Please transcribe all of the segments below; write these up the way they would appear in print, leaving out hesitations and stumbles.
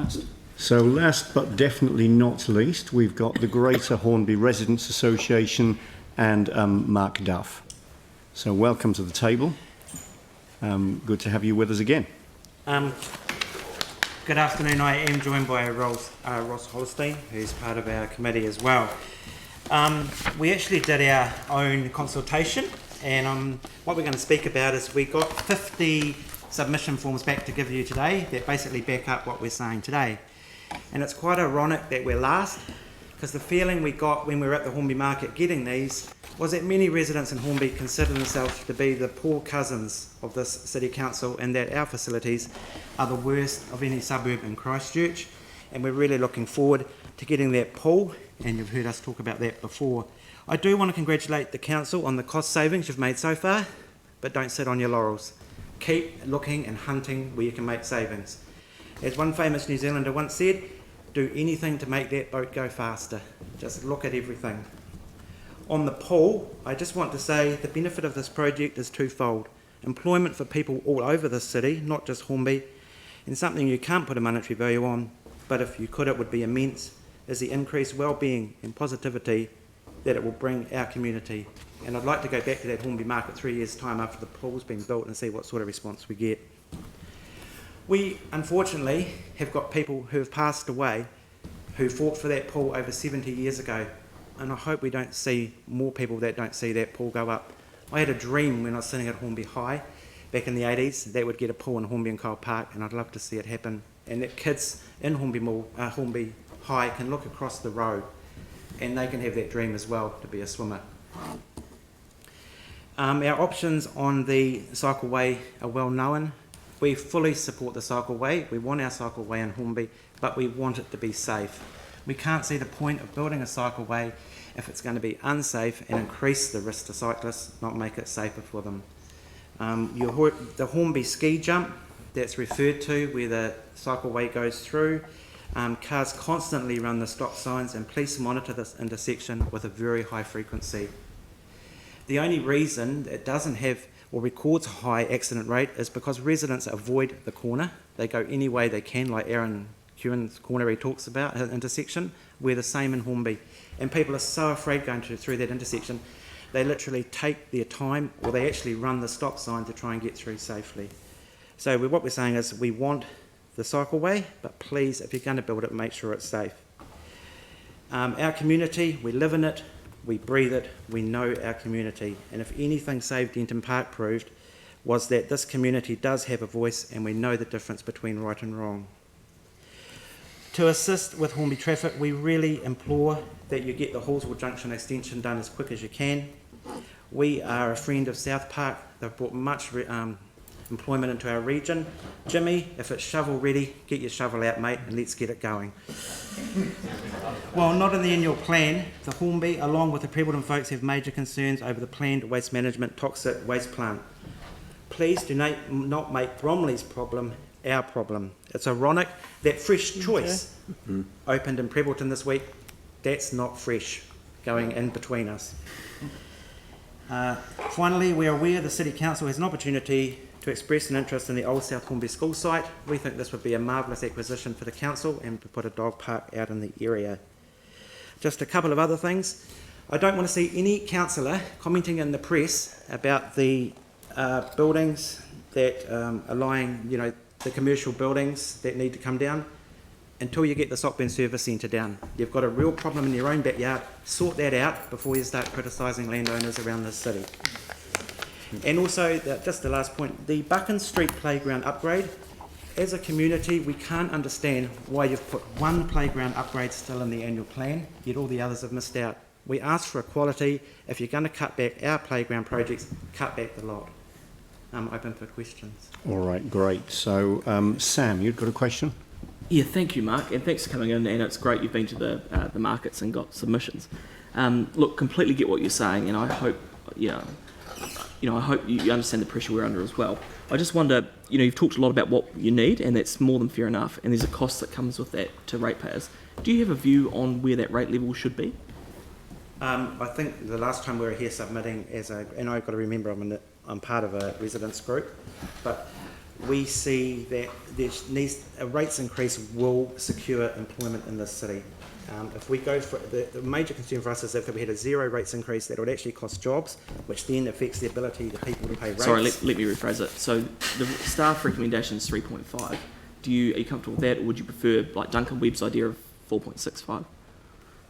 last. So last but definitely not least, we've got the Greater Hornby Residents Association and Marc Duff. So welcome to the table. Good to have you with us again. Good afternoon. I am joined by Ross Holstein, who's part of our committee as well. We actually did our own consultation, and what we're going to speak about is we got 50 submission forms back to give you today that basically back up what we're saying today. And it's quite ironic that we're last, because the feeling we got when we were at the Hornby market getting these was that many residents in Hornby consider themselves to be the poor cousins of this city council, and that our facilities are the worst of any suburb in Christchurch, and we're really looking forward to getting that pull, and you've heard us talk about that before. I do want to congratulate the council on the cost savings you've made so far, but don't sit on your laurels. Keep looking and hunting where you can make savings. As one famous New Zealander once said, do anything to make that boat go faster. Just look at everything. On the pull, I just want to say the benefit of this project is twofold. Employment for people all over the city, not just Hornby, and something you can't put a monetary value on, but if you could it would be immense, is the increased well-being and positivity that it will bring our community. And I'd like to go back to that Hornby market 3 years' time after the pool's been built and see what sort of response we get. We, unfortunately, have got people who have passed away who fought for that pool over 70 years ago, and I hope we don't see more people that don't see that pool go up. I had a dream when I was sitting at Hornby High back in the 80s that would get a pool in Hornby and Kyle Park, and I'd love to see it happen, and that kids in Hornby High can look across the road and they can have that dream as well to be a swimmer. Our options on the cycleway are well known. We fully support the cycleway. We want our cycleway in Hornby, but we want it to be safe. We can't see the point of building a cycleway if it's going to be unsafe and increase the risk to cyclists, not make it safer for them. The Hornby ski jump that's referred to, where the cycleway goes through, cars constantly run the stop signs, and police monitor this intersection with a very high frequency. The only reason it doesn't have or records a high accident rate is because residents avoid the corner. They go any way they can, like Aaron Kewen's corner he talks about, an intersection. We're the same in Hornby. And people are so afraid going through that intersection, they literally take their time, or they actually run the stop sign to try and get through safely. So what we're saying is we want the cycleway, but please, if you're going to build it, make sure it's safe. Our community, we live in it, we breathe it, we know our community. And if anything saved Denton Park proved was that this community does have a voice, and we know the difference between right and wrong. To assist with Hornby traffic, we really implore that you get the Hallsville Junction extension done as quick as you can. We are a friend of South Park. They've brought much employment into our region. Jimmy, if it's shovel ready, get your shovel out, mate, and let's get it going. Well, not in the annual plan, the Hornby, along with the Prebbleton folks, have major concerns over the planned waste management toxic waste plant. Please do not make Bromley's problem our problem. It's ironic that Fresh Choice opened in Prebbleton this week. That's not fresh going in between us. Finally, we are aware the City Council has an opportunity to express an interest in the Old South Hornby School site. We think this would be a marvellous acquisition for the council and to put a dog park out in the area. Just a couple of other things. I don't want to see any councillor commenting in the press about the buildings that are lying, the commercial buildings that need to come down until you get the Sockburn Service Centre down. You've got a real problem in your own backyard. Sort that out before you start criticising landowners around the city. And also, just the last point, the Buchan Street playground upgrade. As a community, we can't understand why you've put one playground upgrade still in the annual plan, yet all the others have missed out. We ask for equality. If you're going to cut back our playground projects, cut back the lot. I'm open for questions. All right, great. So, Sam, you've got a question? Yeah, thank you, Mark, and thanks for coming in. And it's great you've been to the markets and got submissions. Look, completely get what you're saying, and I hope, I hope you understand the pressure we're under as well. I just wonder, you've talked a lot about what you need, and that's more than fair enough. And there's a cost that comes with that to ratepayers. Do you have a view on where that rate level should be? I think the last time we were here submitting and I've got to remember I'm part of a residents group, but we see that a rates increase will secure employment in this city. If we go for the major concern for us is if we had a zero rates increase, that would actually cost jobs, which then affects the ability of people to pay rates. Sorry, let me rephrase it. So the staff recommendation is 3.5. Are you comfortable with that, or would you prefer like Duncan Webb's idea of 4.65?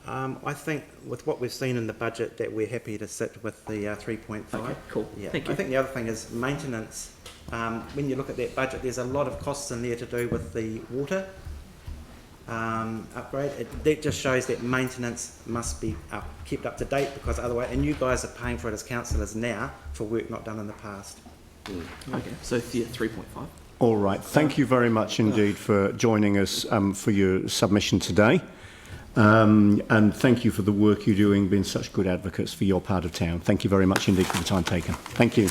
I think with what we've seen in the budget that we're happy to sit with the 3.5. Okay, cool. Yeah. Thank you. I think the other thing is maintenance. When you look at that budget, there's a lot of costs in there to do with the water upgrade. That just shows that maintenance must be kept up to date, because otherwise, and you guys are paying for it as councillors now for work not done in the past. Okay, so yeah, 3.5. All right. Thank you very much indeed for joining us for your submission today. And thank you for the work you're doing, being such good advocates for your part of town. Thank you very much indeed for the time taken. Thank you.